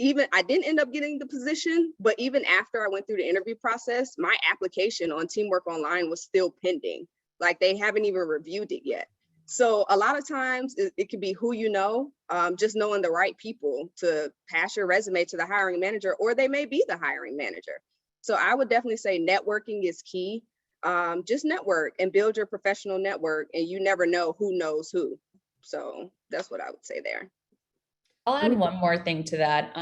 [SPEAKER 5] I didn't end up getting the position, but even after I went through the interview process, my application on Teamwork Online was still pending. Like they haven't even reviewed it yet. So a lot of times it can be who just knowing the right people to pass your resume to the hiring manager, or they may be the hiring manager. So I would definitely say networking is key. Just network and build your professional network, and you never know who knows who. So that's what I would say there.
[SPEAKER 4] I'll add one more thing to that.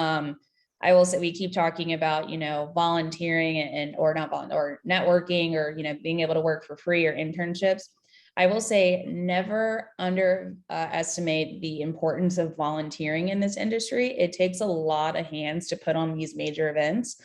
[SPEAKER 4] I will say we keep talking about, volunteering or networking, or, being able to work for free or internships. I will say never underestimate the importance of volunteering in this industry. It takes a lot of hands to put on these major events.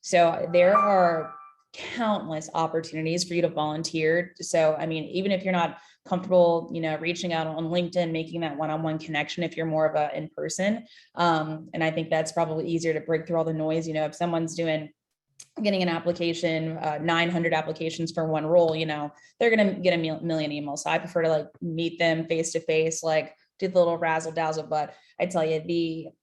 [SPEAKER 4] So there are countless opportunities for you to volunteer. So, I mean, even if you're not comfortable, reaching out on LinkedIn, making that one-on-one connection, if you're more of a in-person. And I think that's probably easier to break through all the noise. If someone's getting an application, 900 applications for one role, they're going to get a million emails. So I prefer to meet them face to face, do the little razzle dazzle. But I tell you,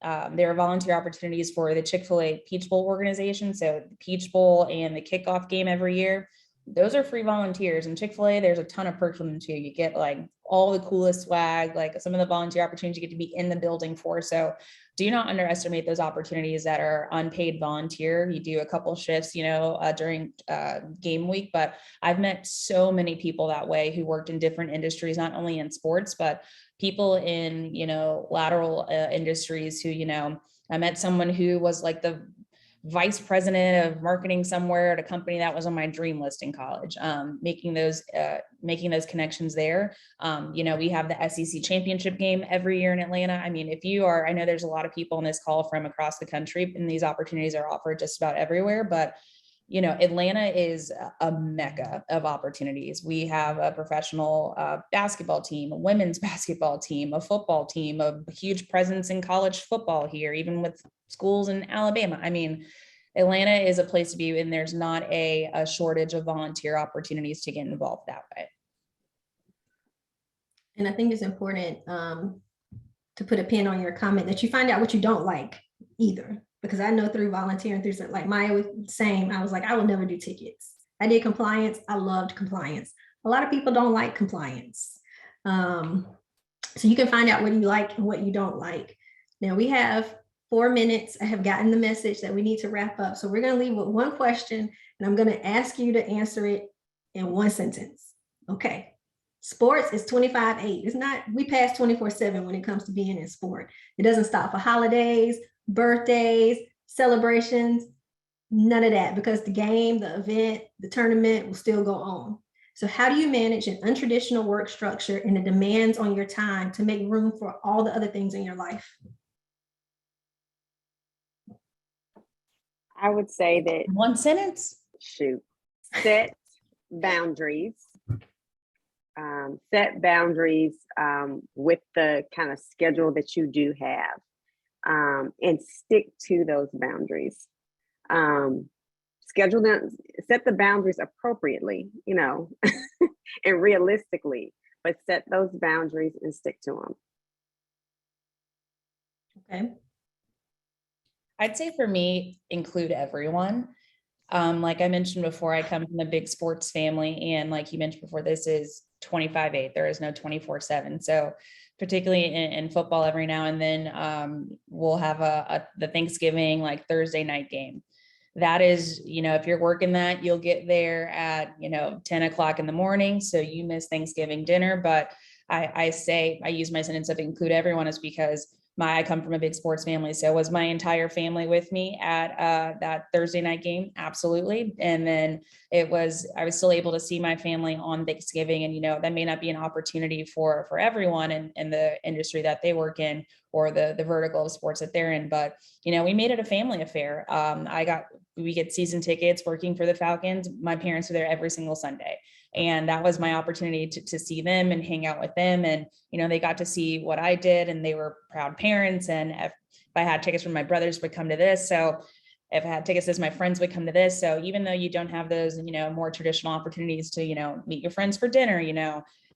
[SPEAKER 4] there are volunteer opportunities for the Chick-fil-A Peach Bowl organization. So the Peach Bowl and the kickoff game every year, those are free volunteers. And Chick-fil-A, there's a ton of perks from them too. You get all the coolest swag, some of the volunteer opportunities you get to be in the building for. So do not underestimate those opportunities that are unpaid volunteer. You do a couple shifts, during game week, but I've met so many people that way who worked in different industries, not only in sports, but people in, lateral industries who, I met someone who was the vice president of marketing somewhere at a company that was on my dream list in college, making those connections there. We have the SEC championship game every year in Atlanta. I mean, I know there's a lot of people on this call from across the country, and these opportunities are offered just about everywhere, but Atlanta is a mecca of opportunities. We have a professional basketball team, a women's basketball team, a football team, a huge presence in college football here, even with schools in Alabama. I mean, Atlanta is a place to be, and there's not a shortage of volunteer opportunities to get involved that way.
[SPEAKER 2] And I think it's important to put a pin on your comment that you find out what you don't like either. Because I know through volunteering, through like Maya was saying, I was like, I will never do tickets. I did compliance. I loved compliance. A lot of people don't like compliance. So you can find out what you like and what you don't like. Now we have 4 minutes. I have gotten the message that we need to wrap up. So we're going to leave with one question, and I'm going to ask you to answer it in one sentence. Okay. Sports is 25/8. It's not, we pass 24/7 when it comes to being in sport. It doesn't stop for holidays, birthdays, celebrations, none of that, because the game, the event, the tournament will still go on. So how do you manage an untraditional work structure and the demands on your time to make room for all the other things in your life?
[SPEAKER 3] I would say that
[SPEAKER 4] One sentence.
[SPEAKER 3] Set boundaries. Set boundaries with the kind of schedule that you do have. And stick to those boundaries. Schedule them, set the boundaries appropriately, and realistically, but set those boundaries and stick to them.
[SPEAKER 2] Okay.
[SPEAKER 4] I'd say for me, include everyone. Like I mentioned before, I come from a big sports family, and like you mentioned before, this is 25/8. There is no 24/7. So particularly in football, every now and then we'll have the Thanksgiving Thursday night game. That is, if you're working that, you'll get there at 10 o'clock in the morning. So you miss Thanksgiving dinner, but I use my sentence of include everyone is because I come from a big sports family. So was my entire family with me at that Thursday night game? Absolutely. And then I was still able to see my family on Thanksgiving. And, that may not be an opportunity for everyone in the industry that they work in or the vertical of sports that they're in. But, we made it a family affair. We get season tickets working for the Falcons. My parents are there every single Sunday. And that was my opportunity to see them and hang out with them. And, they got to see what I did and they were proud parents. And if I had tickets from my brothers would come to this. So if I had tickets as my friends would come to this. So even though you don't have those, more traditional opportunities to, meet your friends for dinner,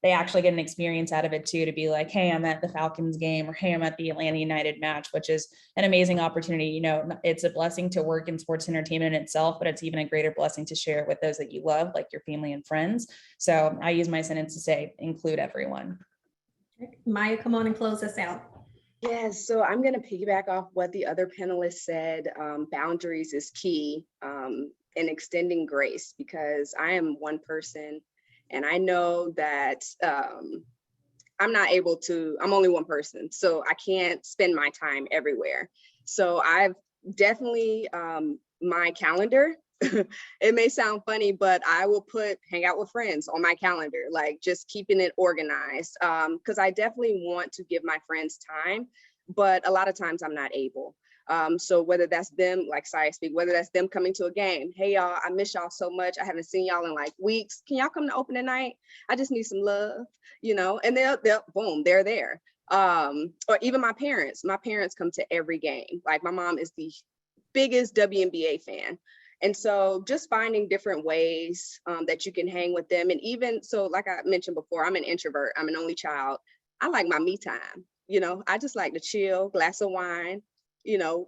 [SPEAKER 4] they actually get an experience out of it too, to be like, hey, I'm at the Falcons game, or hey, I'm at the Atlanta United match, which is an amazing opportunity. It's a blessing to work in sports entertainment in itself, but it's even a greater blessing to share it with those that you love, like your family and friends. So I use my sentence to say, include everyone.
[SPEAKER 2] Maya, come on and close us out.
[SPEAKER 5] Yes, so I'm going to piggyback off what the other panelists said. Boundaries is key in extending grace, because I am one person and I know that I'm only one person, so I can't spend my time everywhere. So I've definitely, my calendar, it may sound funny, but I will hang out with friends on my calendar, like just keeping it organized. Because I definitely want to give my friends time, but a lot of times I'm not able. So whether that's them, like Saya speak, whether that's them coming to a game, hey y'all, I miss y'all so much. I haven't seen y'all in like weeks. Can y'all come to opening night? I just need some love, and they'll boom, they're there. Or even my parents come to every game. Like my mom is the biggest WNBA fan. And so just finding different ways that you can hang with them. And even so, like I mentioned before, I'm an introvert, I'm an only child. I like my me time. I just like to chill, glass of wine,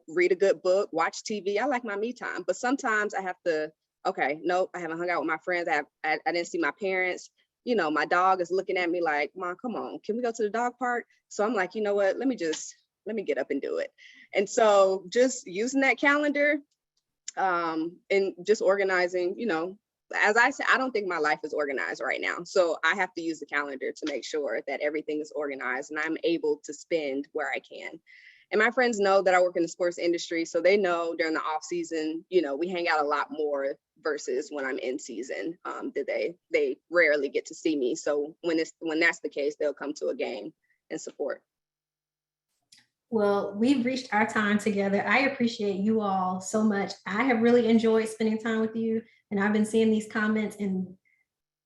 [SPEAKER 5] read a good book, watch TV. I like my me time. But sometimes I have to, okay, nope, I haven't hung out with my friends. I didn't see my parents. My dog is looking at me like, Mom, come on, can we go to the dog park? So I'm like, you know what, let me get up and do it. And so just using that calendar, and just organizing, as I said, I don't think my life is organized right now. So I have to use the calendar to make sure that everything is organized and I'm able to spend where I can. And my friends know that I work in the sports industry, so they know during the off season, we hang out a lot more versus when I'm in season. That they rarely get to see me. So when that's the case, they'll come to a game and support.
[SPEAKER 2] Well, we've reached our time together. I appreciate you all so much. I have really enjoyed spending time with you, and I've been seeing these comments and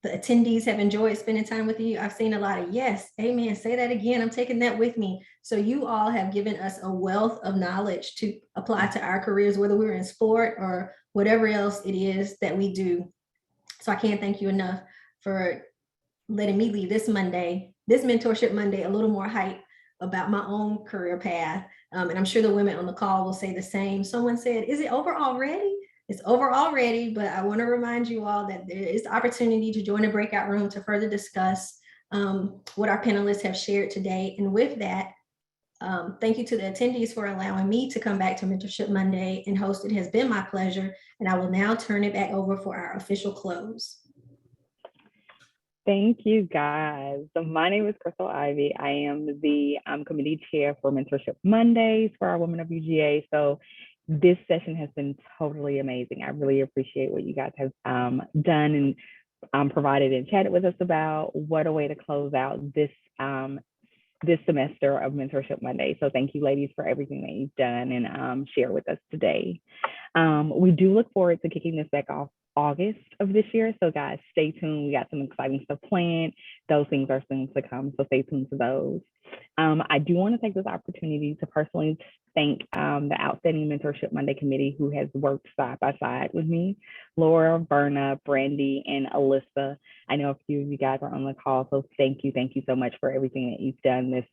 [SPEAKER 2] the attendees have enjoyed spending time with you. I've seen a lot of yes, amen, say that again. I'm taking that with me. So you all have given us a wealth of knowledge to apply to our careers, whether we're in sport or whatever else it is that we do. So I can't thank you enough for letting me leave this Mentorship Monday, a little more hype about my own career path. And I'm sure the women on the call will say the same. Someone said, is it over already? It's over already, but I want to remind you all that there is the opportunity to join a breakout room to further discuss what our panelists have shared today. And with that, thank you to the attendees for allowing me to come back to Mentorship Monday and host. It has been my pleasure. And I will now turn it back over for our official close.
[SPEAKER 6] Thank you, guys. So my name is Crystal Ivy. I am the committee chair for Mentorship Mondays for our Women of UGA. So this session has been totally amazing. I really appreciate what you guys have done and provided and chatted with us about. What a way to close out this semester of Mentorship Monday. So thank you, ladies, for everything that you've done and shared with us today. We do look forward to kicking this back off August of this year. So guys, stay tuned. We got some exciting stuff planned. Those things are soon to come. So stay tuned to those. I do want to take this opportunity to personally thank the outstanding Mentorship Monday committee who has worked side by side with me, Laura, Berna, Brandy, and Alyssa. I know a few of you guys are on the call, so thank you so much for everything that you've done this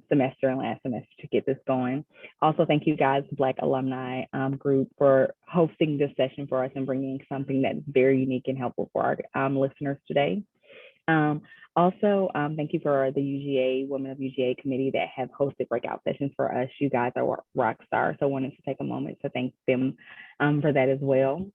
[SPEAKER 6] semester and last semester to get this going. Also, thank you guys, Black Alumni Group, for hosting this session for us and bringing something that's very unique and helpful for our listeners today. Also, thank you for the UGA, Women of UGA committee that have hosted breakout sessions for us. You guys are rock stars, so I wanted to take a moment to thank them for that as well.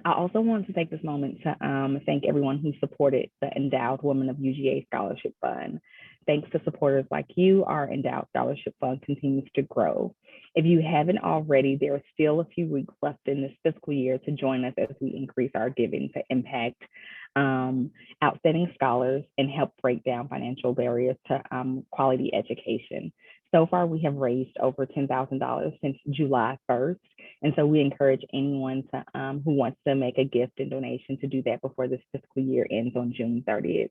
[SPEAKER 6] I also want to take this moment to thank everyone who supported the Endowed Women of UGA Scholarship Fund. Thanks to supporters like you, our Endowed Scholarship Fund continues to grow. If you haven't already, there are still a few weeks left in this fiscal year to join us as we increase our giving to impact outstanding scholars and help break down financial barriers to quality education. So far, we have raised over $10,000 since July 1st. And so we encourage anyone to, who wants to make a gift and donation to do that before this fiscal year ends on June 30th.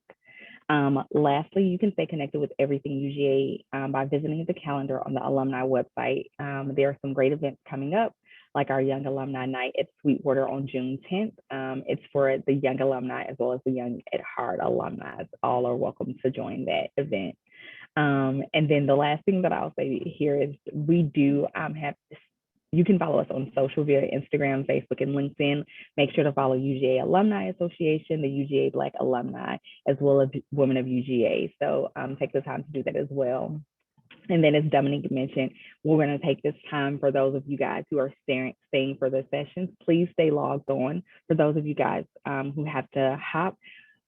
[SPEAKER 6] Lastly, you can stay connected with everything UGA by visiting the calendar on the alumni website. There are some great events coming up, like our Young Alumni Night at Sweetwater on June 10th. It's for the young alumni as well as the Young at Heart alumni. All are welcome to join that event. And then the last thing that I'll say here is we do have, you can follow us on social via Instagram, Facebook, and LinkedIn. Make sure to follow UGA Alumni Association, the UGA Black Alumni, as well as Women of UGA. So take the time to do that as well. And then as Dominique mentioned, we're going to take this time for those of you guys who are staying for the sessions. Please stay logged on. For those of you guys who have to hop,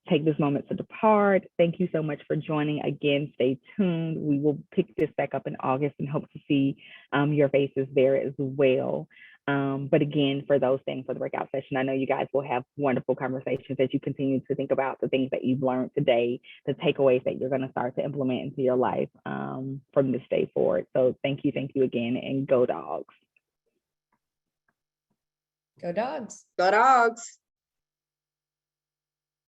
[SPEAKER 6] take this moment to depart. Thank you so much for joining. Again, stay tuned. We will pick this back up in August and hope to see your faces there as well. But again, for those things for the breakout session, I know you guys will have wonderful conversations as you continue to think about the things that you've learned today, the takeaways that you're going to start to implement into your life from this day forward. So thank you again, and go dogs.
[SPEAKER 4] Go dogs.
[SPEAKER 5] Go dogs.